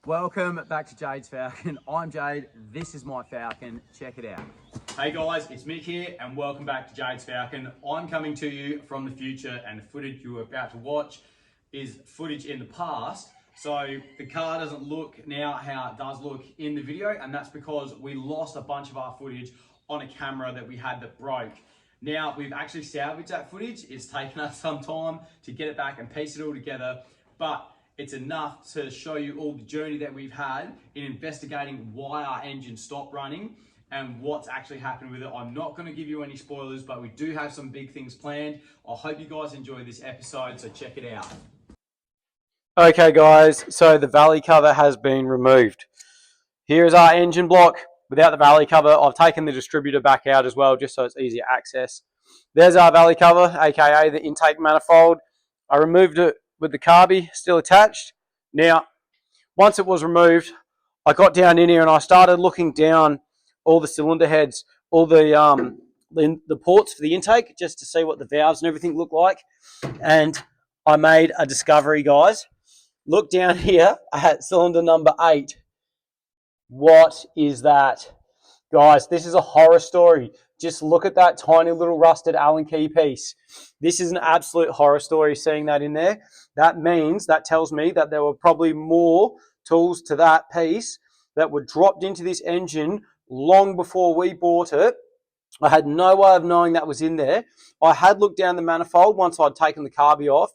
Welcome back to Jade's Falcon. I'm Jade, this is my Falcon, check it out. Hey guys, it's Mick here and welcome back to Jade's Falcon. I'm coming to you from the future and the footage you're about to watch is footage in the past. So the car doesn't look now how it does look in the video, and that's because we lost a bunch of our footage on a camera that we had that broke. Now we've actually salvaged that footage. It's taken us some time to get it back and piece it all together, but it's enough to show you all the journey that we've had in investigating why our engine stopped running and what's actually happened with it. I'm not going to give you any spoilers, but we do have some big things planned. I hope you guys enjoy this episode, so check it out. Okay guys, so the valley cover has been removed. Here is our engine block without the valley cover. I've taken the distributor back out as well, just so it's easier access. There's our valley cover, aka the intake manifold. I removed it with the carby still attached. Now, once it was removed, I got down in here and I started looking down all the cylinder heads, all the ports for the intake, just to see what the valves and everything look like. And I made a discovery, guys. Look down here at cylinder number 8. What is that? Guys, this is a horror story. Just look at that tiny little rusted Allen key piece. This is an absolute horror story, seeing that in there. That tells me that there were probably more tools to that piece that were dropped into this engine long before we bought it. I had no way of knowing that was in there. I had looked down the manifold once I'd taken the carby off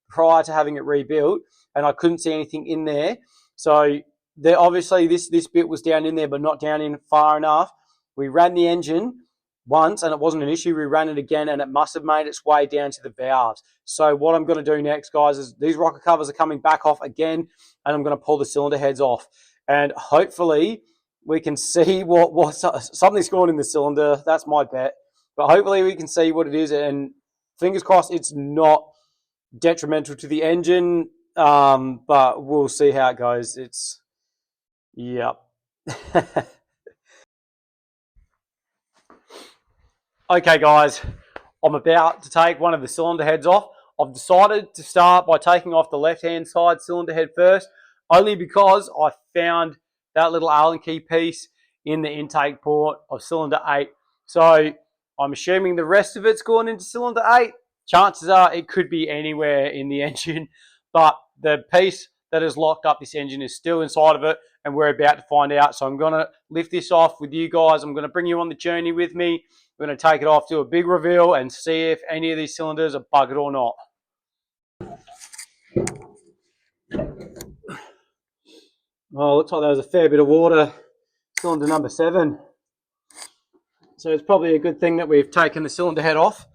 prior to having it rebuilt, and I couldn't see anything in there. So there, obviously this bit was down in there, but not down in far enough. We ran the engine once and it wasn't an issue. We ran it again and it must have made its way down to the valves. So what I'm going to do next, guys, is these rocker covers are coming back off again, and I'm going to pull the cylinder heads off, and hopefully we can see what something's gone in the cylinder. That's my bet, but hopefully we can see what it is, and fingers crossed it's not detrimental to the engine, but we'll see how it goes. Yep. Okay guys, I'm about to take one of the cylinder heads off. I've decided to start by taking off the left-hand side cylinder head first, only because I found that little Allen key piece in the intake port of cylinder 8. So I'm assuming the rest of it's gone into cylinder 8. Chances are it could be anywhere in the engine, but the piece that has locked up this engine is still inside of it, and we're about to find out. So I'm going to lift this off with you guys. I'm going to bring you on the journey with me. We're going to take it off, do a big reveal, and see if any of these cylinders are buggered or not. Oh, looks like there was a fair bit of water. Cylinder number 7. So it's probably a good thing that we've taken the cylinder head off.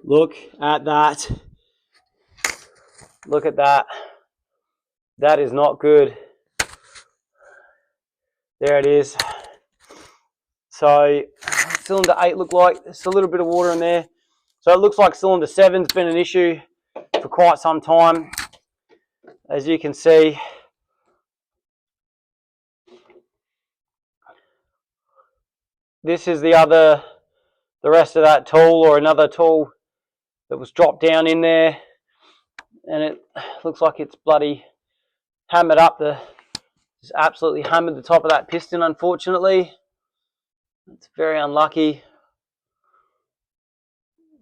Look at that. Look at that. That is not good. There it is. So cylinder 8 looked like there's a little bit of water in there. So it looks like cylinder 7's been an issue for quite some time. As you can see, this is the rest of that tool, or another tool that was dropped down in there, and it looks like it's bloody hammered up just absolutely hammered the top of that piston, unfortunately. It's very unlucky.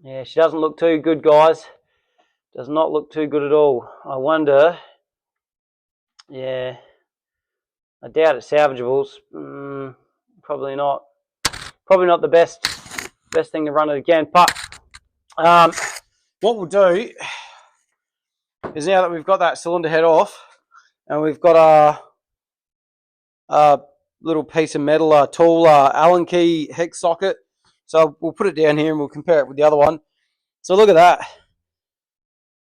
Yeah, she doesn't look too good, guys. Does not look too good at all. I wonder, yeah, I doubt it's salvageable. Probably not the best thing to run it again, but what we'll do is, now that we've got that cylinder head off and we've got a little piece of metal, tool, Allen key hex socket, so we'll put it down here and we'll compare it with the other one. So look at that.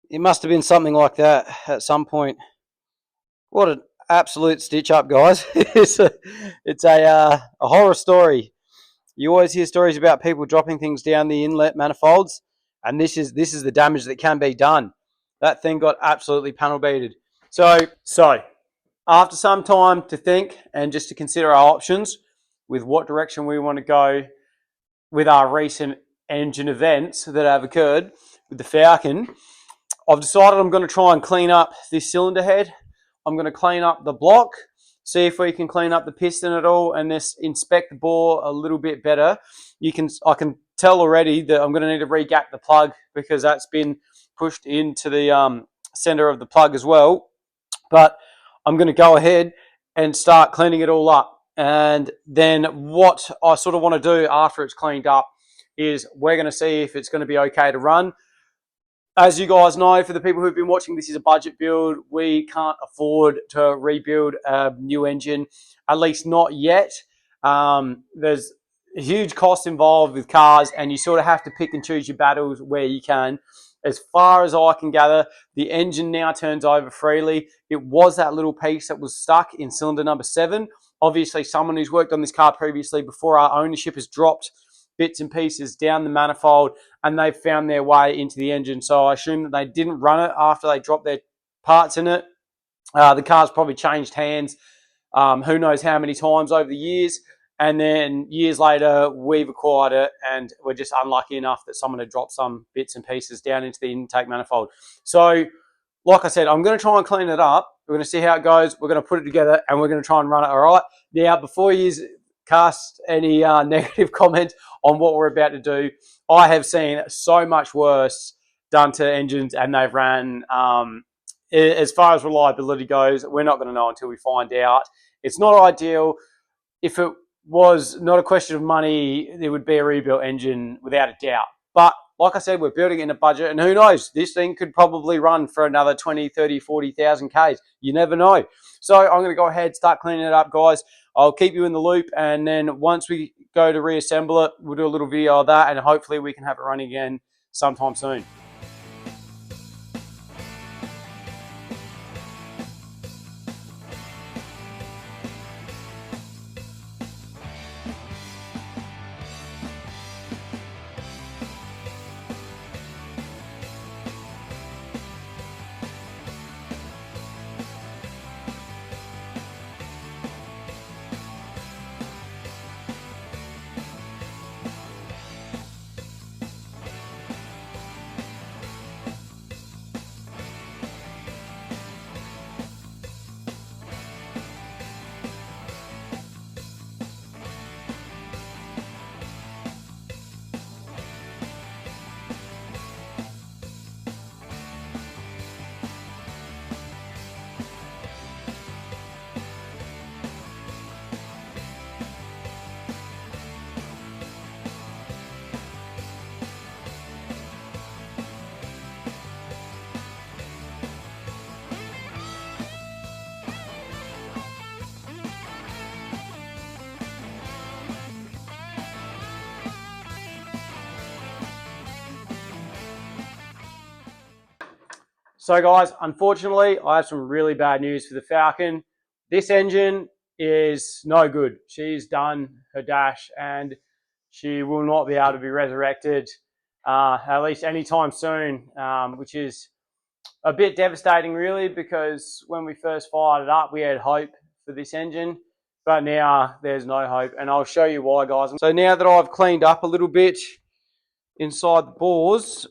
It must have been something like that at some point. What an absolute stitch up, guys. It's a horror story. You always hear stories about people dropping things down the inlet manifolds, and this is the damage that can be done. That thing got absolutely panel beated. So after some time to think and just to consider our options with what direction we want to go with our recent engine events that have occurred with the Falcon, I've decided I'm going to try and clean up this cylinder head. I'm going to clean up the block, see if we can clean up the piston at all, and just inspect the bore a little bit better. I can tell already that I'm going to need to regap the plug because that's been pushed into the center of the plug as well. But I'm going to go ahead and start cleaning it all up. And then what I sort of want to do after it's cleaned up is we're going to see if it's going to be okay to run. As you guys know, for the people who've been watching, this is a budget build. We can't afford to rebuild a new engine, at least not yet. There's a huge cost involved with cars, and you sort of have to pick and choose your battles where you can. As far as I can gather, the engine now turns over freely. It was that little piece that was stuck in cylinder number 7. Obviously, someone who's worked on this car previously before our ownership has dropped bits and pieces down the manifold, and they've found their way into the engine. So I assume that they didn't run it after they dropped their parts in it. The car's probably changed hands who knows how many times over the years. And then years later, we've acquired it, and we're just unlucky enough that someone had dropped some bits and pieces down into the intake manifold. So, like I said, I'm going to try and clean it up. We're going to see how it goes. We're going to put it together, and we're going to try and run it all right. Now, before you cast any negative comments on what we're about to do, I have seen so much worse done to engines, and they've ran, as far as reliability goes, we're not going to know until we find out. It's not ideal. If it was not a question of money, there would be a rebuilt engine without a doubt. But like I said, we're building it in a budget, and who knows, this thing could probably run for another 20, 30, 40,000 Ks. You never know. So I'm going to go ahead, start cleaning it up, guys. I'll keep you in the loop, and then once we go to reassemble it, we'll do a little video of that, and hopefully we can have it running again sometime soon. So guys, unfortunately, I have some really bad news for the Falcon. This engine is no good. She's done her dash, and she will not be able to be resurrected, at least anytime soon, which is a bit devastating really, because when we first fired it up, we had hope for this engine, but now there's no hope, and I'll show you why, guys. So now that I've cleaned up a little bit inside the bores,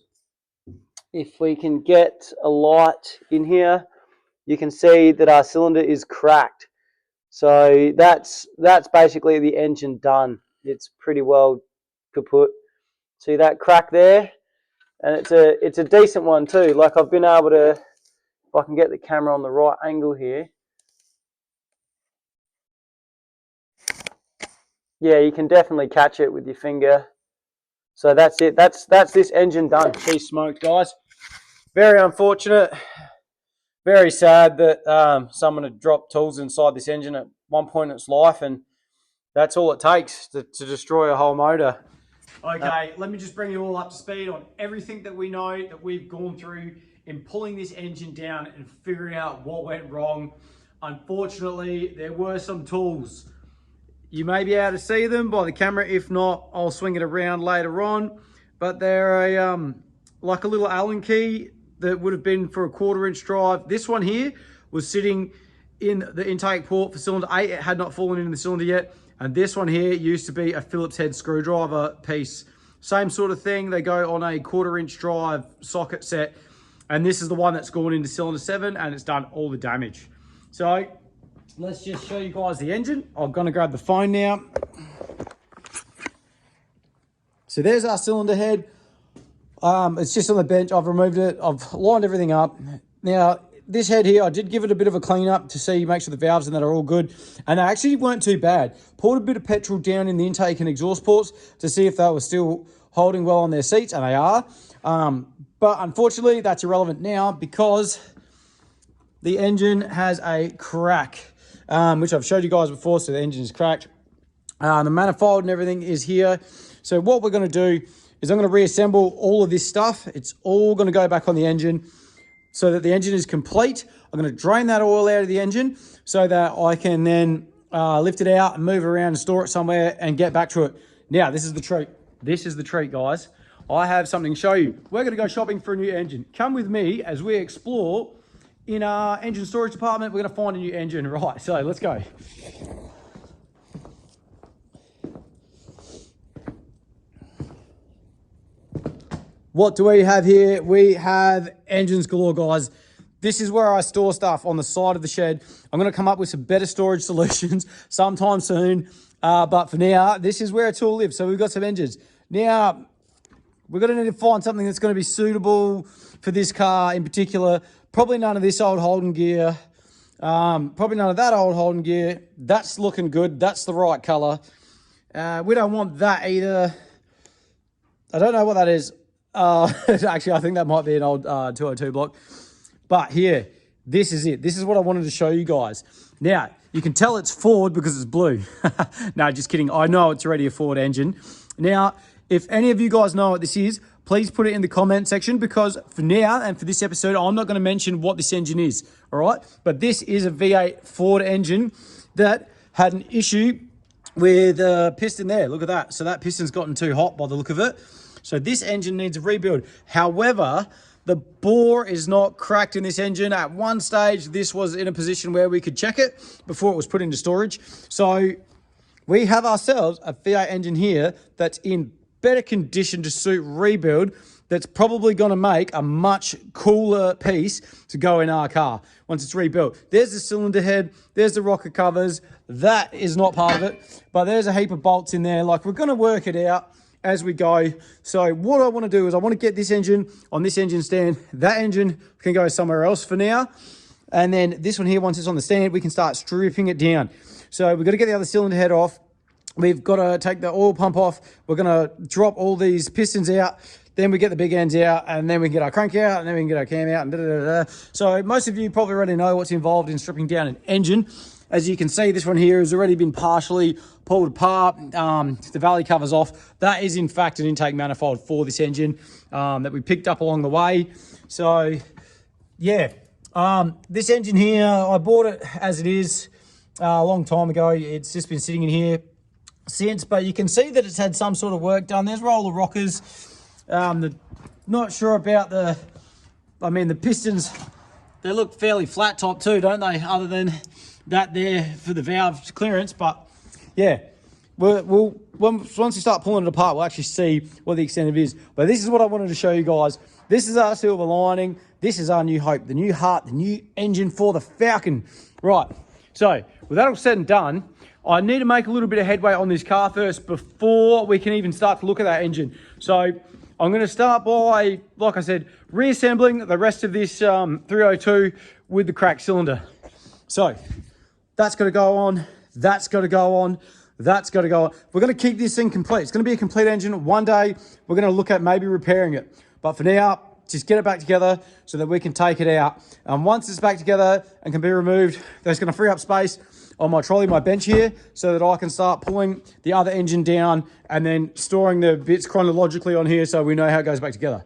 if we can get a light in here, you can see that our cylinder is cracked. So that's basically the engine done. It's pretty well kaput. See that crack there? And it's a decent one too. Like, I've been able to, if I can get the camera on the right angle here. Yeah, you can definitely catch it with your finger. So that's it. That's this engine done. She's smoked, guys. Very unfortunate. Very sad that someone had dropped tools inside this engine at one point in its life, and that's all it takes to destroy a whole motor. Okay, let me just bring you all up to speed on everything that we know that we've gone through in pulling this engine down and figuring out what went wrong. Unfortunately, there were some tools. You may be able to see them by the camera. If not, I'll swing it around later on. But they're like a little Allen key that would have been for a 1/4 inch drive. This one here was sitting in the intake port for cylinder 8. It had not fallen into the cylinder yet. And this one here used to be a Phillips head screwdriver piece. Same sort of thing. They go on a 1/4-inch drive socket set. And this is the one that's gone into cylinder 7 and it's done all the damage. So let's just show you guys the engine. I'm going to grab the phone now. So there's our cylinder head. It's just on the bench. I've removed it. I've lined everything up. Now, this head here, I did give it a bit of a clean up to see, make sure the valves and that are all good. And they actually weren't too bad. Poured a bit of petrol down in the intake and exhaust ports to see if they were still holding well on their seats, and they are. But unfortunately, that's irrelevant now because the engine has a crack, which I've showed you guys before. So the engine is cracked. The manifold and everything is here. So what we're going to do is I'm going to reassemble all of this stuff. It's all going to go back on the engine so that the engine is complete. I'm going to drain that oil out of the engine so that I can then lift it out and move it around and store it somewhere and get back to it. Now, this is the treat. This is the treat, guys. I have something to show you. We're going to go shopping for a new engine. Come with me as we explore in our engine storage department. We're going to find a new engine. Right, so let's go. What do we have here? We have engines galore, guys. This is where I store stuff, on the side of the shed. I'm going to come up with some better storage solutions sometime soon. But for now, this is where it's all lives. So we've got some engines. Now, we're going to need to find something that's going to be suitable for this car in particular. Probably none of this old Holden gear. Probably none of that old Holden gear. That's looking good. That's the right color. We don't want that either. I don't know what that is. Actually, I think that might be an old 202 block. But here, this is it. This is what I wanted to show you guys. Now, you can tell it's Ford because it's blue. No, just kidding. I know it's already a Ford engine. Now, if any of you guys know what this is, please put it in the comment section, because for now and for this episode, I'm not going to mention what this engine is, all right? But this is a V8 Ford engine that had an issue with a piston there. Look at that. So that piston's gotten too hot by the look of it. So this engine needs a rebuild. However, the bore is not cracked in this engine. At one stage, this was in a position where we could check it before it was put into storage. So we have ourselves a V8 engine here that's in better condition to suit rebuild, that's probably going to make a much cooler piece to go in our car once it's rebuilt. There's the cylinder head, there's the rocker covers. That is not part of it, but there's a heap of bolts in there. Like, we're going to work it out as we go. So what I want to do is I want to get this engine on this engine stand. That engine can go somewhere else for now. And then this one here, once it's on the stand, we can start stripping it down. So we've got to get the other cylinder head off. We've got to take the oil pump off. We're going to drop all these pistons out. Then we get the big ends out, and then we get our crank out, and then we can get our cam out, and da-da-da-da. So most of you probably already know what's involved in stripping down an engine. As you can see, this one here has already been partially pulled apart. The valley cover's off. That is, in fact, an intake manifold for this engine that we picked up along the way. So, yeah. This engine here, I bought it as it is a long time ago. It's just been sitting in here since, but you can see that it's had some sort of work done. There's roller rockers. Not sure about the pistons. They look fairly flat top too, don't they? Other than that there for the valve clearance. But yeah, once we start pulling it apart, we'll actually see what the extent of it is. But this is what I wanted to show you guys. This is our silver lining. This is our new hope, the new heart, the new engine for the Falcon. Right, so with that all said and done, I need to make a little bit of headway on this car first before we can even start to look at that engine. So I'm going to start by, like I said, reassembling the rest of this 302 with the cracked cylinder. So that's got to go on. That's got to go on. That's got to go on. We're going to keep this thing complete. It's going to be a complete engine. One day we're going to look at maybe repairing it. But for now, just get it back together so that we can take it out. Once it's back together and can be removed, that's going to free up space on my trolley, my bench here, so that I can start pulling the other engine down and then storing the bits chronologically on here so we know how it goes back together.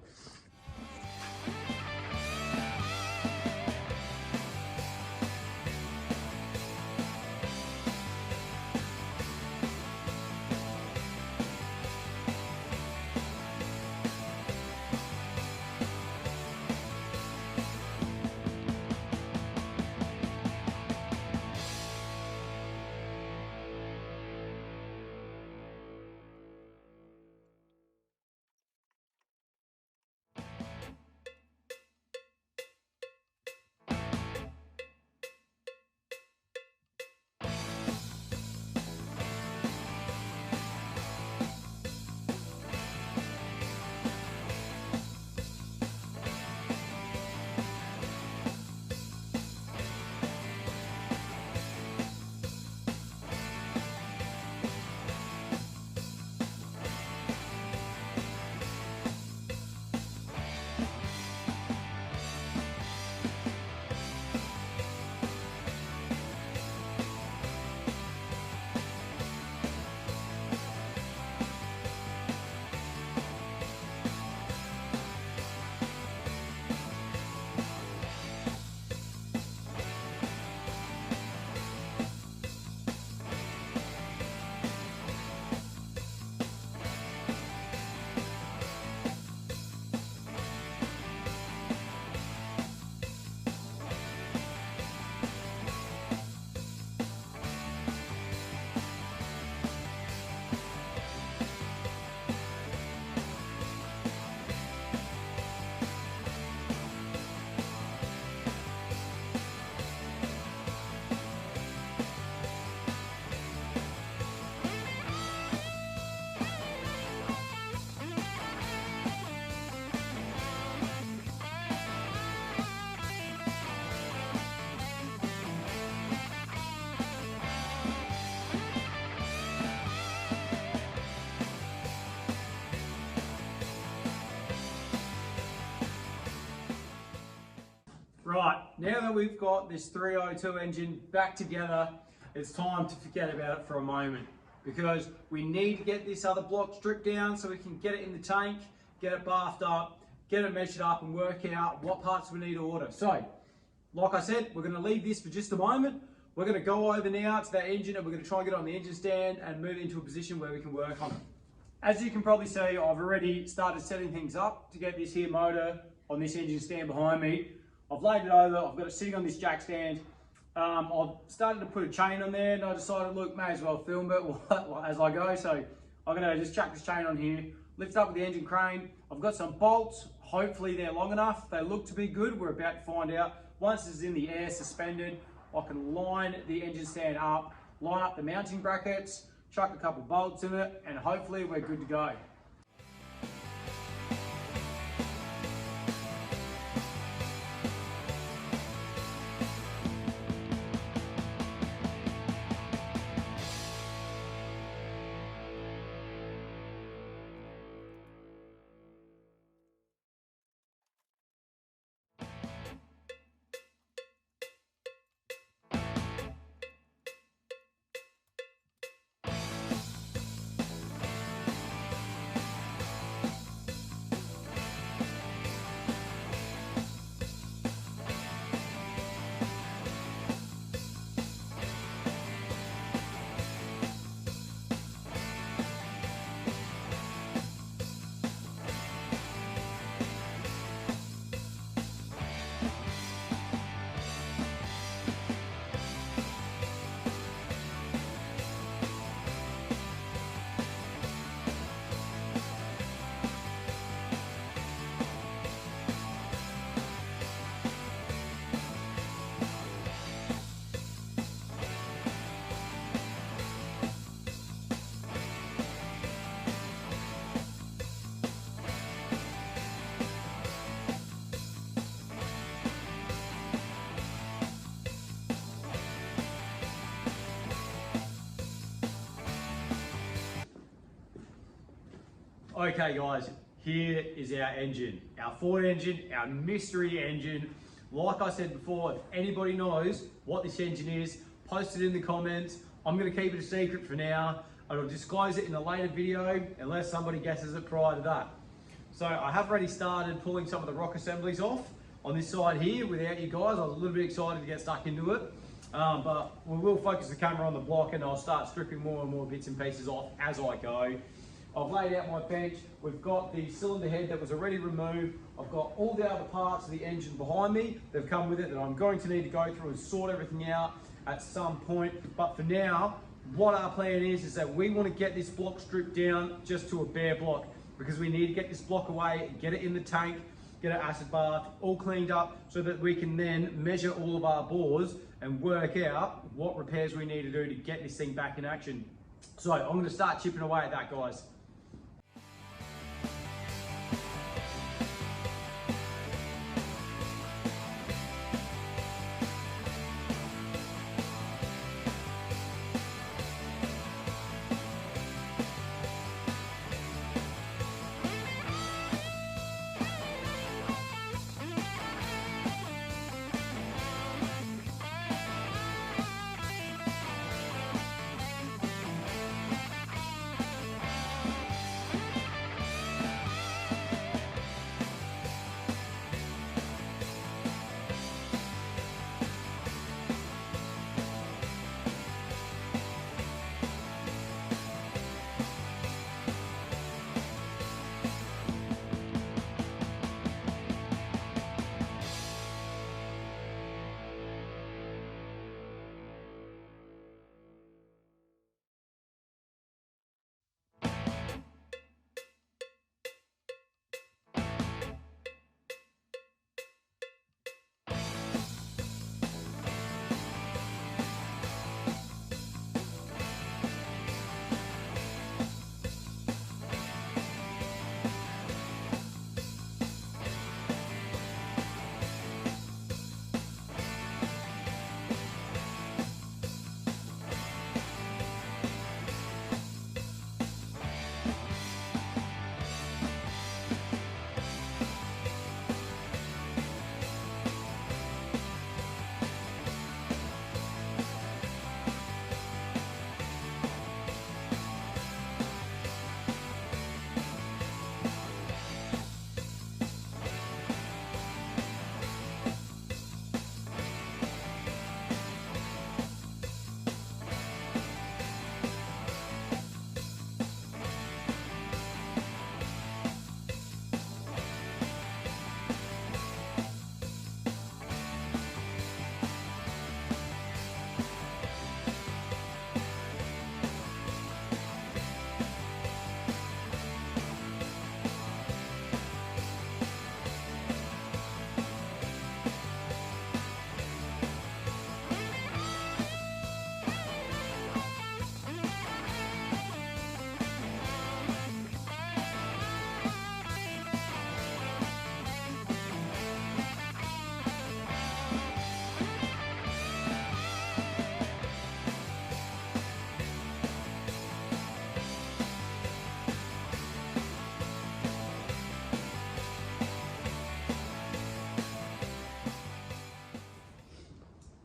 now that we've got this 302 engine back together, it's time to forget about it for a moment, because we need to get this other block stripped down so we can get it in the tank, get it bathed up, get it measured up and work out what parts we need to order. So, like I said, we're going to leave this for just a moment. We're going to go over now to that engine and we're going to try and get it on the engine stand and move it into a position where we can work on it. As you can probably see, I've already started setting things up to get this here motor on this engine stand behind me. I've laid it over, I've got it sitting on this jack stand. I've started to put a chain on there and I decided, look, may as well film it as I go. So I'm going to just chuck this chain on here, lift it up with the engine crane. I've got some bolts, hopefully they're long enough. They look to be good, we're about to find out. Once it's in the air suspended, I can line the engine stand up, line up the mounting brackets, chuck a couple bolts in it, and hopefully we're good to go. Okay guys, here is our engine, our Ford engine, our mystery engine. Like I said before, if anybody knows what this engine is, post it in the comments. I'm gonna keep it a secret for now. I'll disclose it in a later video unless somebody guesses it prior to that. So I have already started pulling some of the rock assemblies off on this side here without you guys. I was a little bit excited to get stuck into it. But we will focus the camera on the block and I'll start stripping more and more bits and pieces off as I go. I've laid out my bench. We've got the cylinder head that was already removed. I've got all the other parts of the engine behind me. They've come with it that I'm going to need to go through and sort everything out at some point. But for now, what our plan is that we want to get this block stripped down just to a bare block, because we need to get this block away, get it in the tank, get it acid bath, all cleaned up so that we can then measure all of our bores and work out what repairs we need to do to get this thing back in action. So I'm going to start chipping away at that, guys.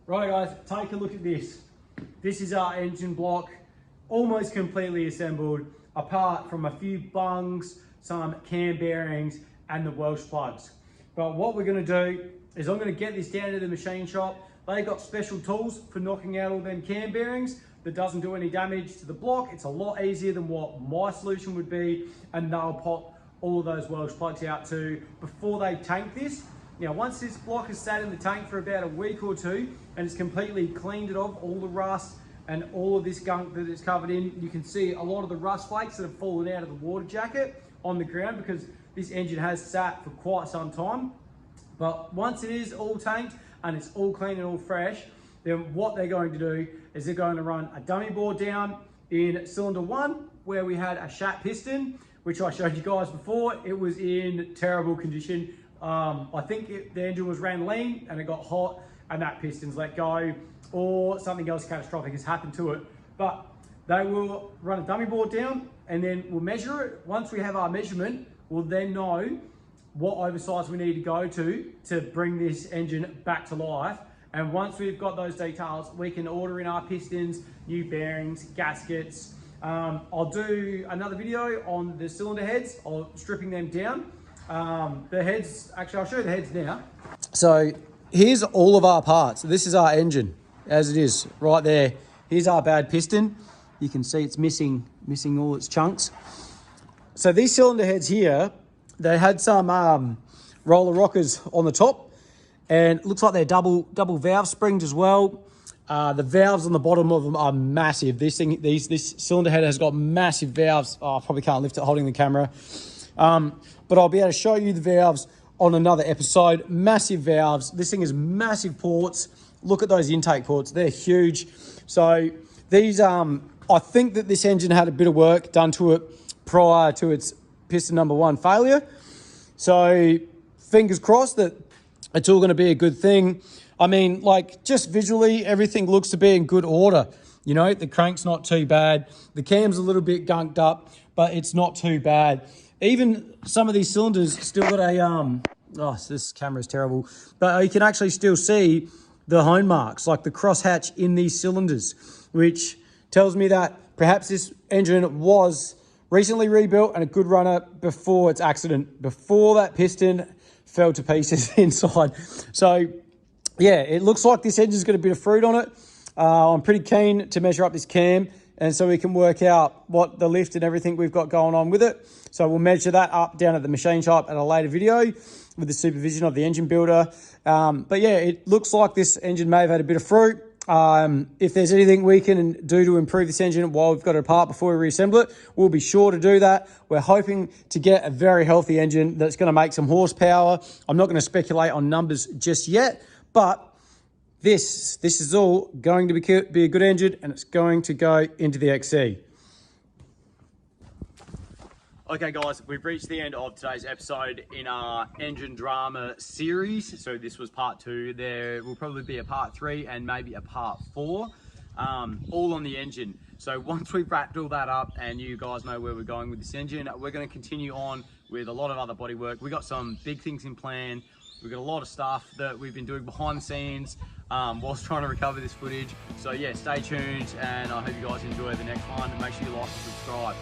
Right guys, take a look at this. This is our engine block, almost completely assembled, apart from a few bungs, some cam bearings, and the Welsh plugs. But what we're gonna do is I'm gonna get this down to the machine shop. They got special tools for knocking out all them cam bearings that doesn't do any damage to the block. It's a lot easier than what my solution would be, and they'll pop all of those Welsh plugs out too before they tank this. Now, once this block has sat in the tank for about a week or two and it's completely cleaned it off, all the rust and all of this gunk that it's covered in, you can see a lot of the rust flakes that have fallen out of the water jacket on the ground because this engine has sat for quite some time. But once it is all tanked and it's all clean and all fresh, then what they're going to do is they're going to run a dummy bore down in cylinder 1 where we had a shat piston, which I showed you guys before. It was in terrible condition. I think the engine was ran lean and it got hot and that piston's let go, or something else catastrophic has happened to it. But they will run a dummy board down and then we'll measure it. Once we have our measurement, we'll then know what oversize we need to go to bring this engine back to life. And once we've got those details, we can order in our pistons, new bearings, gaskets. I'll do another video on the cylinder heads, stripping them down. The heads, actually I'll show you the heads now. So here's all of our parts. This is our engine as it is right there. Here's our bad piston. You can see it's missing all its chunks. So these cylinder heads here, they had some roller rockers on the top, and it looks like they're double valve springs as well. The valves on the bottom of them are massive. This cylinder head has got massive valves. Oh, I probably can't lift it holding the camera. But I'll be able to show you the valves on another episode. Massive valves. This thing is massive ports. Look at those intake ports. They're huge. So these, I think that this engine had a bit of work done to it prior to its piston number 1 failure. So fingers crossed that it's all going to be a good thing. I mean, like, just visually, everything looks to be in good order. You know, the crank's not too bad. The cam's a little bit gunked up, but it's not too bad. Even some of these cylinders still got a, oh, this camera's terrible, but you can actually still see the hone marks, like the crosshatch in these cylinders, which tells me that perhaps this engine was recently rebuilt and a good runner before its accident, before that piston fell to pieces inside. So yeah, it looks like this engine's got a bit of fruit on it. I'm pretty keen to measure up this cam, and so we can work out what the lift and everything we've got going on with it. So we'll measure that up down at the machine shop at a later video with the supervision of the engine builder. But yeah, it looks like this engine may have had a bit of fruit. If there's anything we can do to improve this engine while we've got it apart before we reassemble it, we'll be sure to do that. We're hoping to get a very healthy engine that's going to make some horsepower. I'm not going to speculate on numbers just yet, but this is all going to be a good engine, and it's going to go into the XC. Okay guys, we've reached the end of today's episode in our engine drama series. So this was part 2. There will probably be a part 3 and maybe a part 4, all on the engine. So once we've wrapped all that up and you guys know where we're going with this engine, we're going to continue on with a lot of other bodywork. We've got some big things in plan. We've got a lot of stuff that we've been doing behind the scenes whilst trying to recover this footage. So yeah, stay tuned, and I hope you guys enjoy the next one, and make sure you like and subscribe.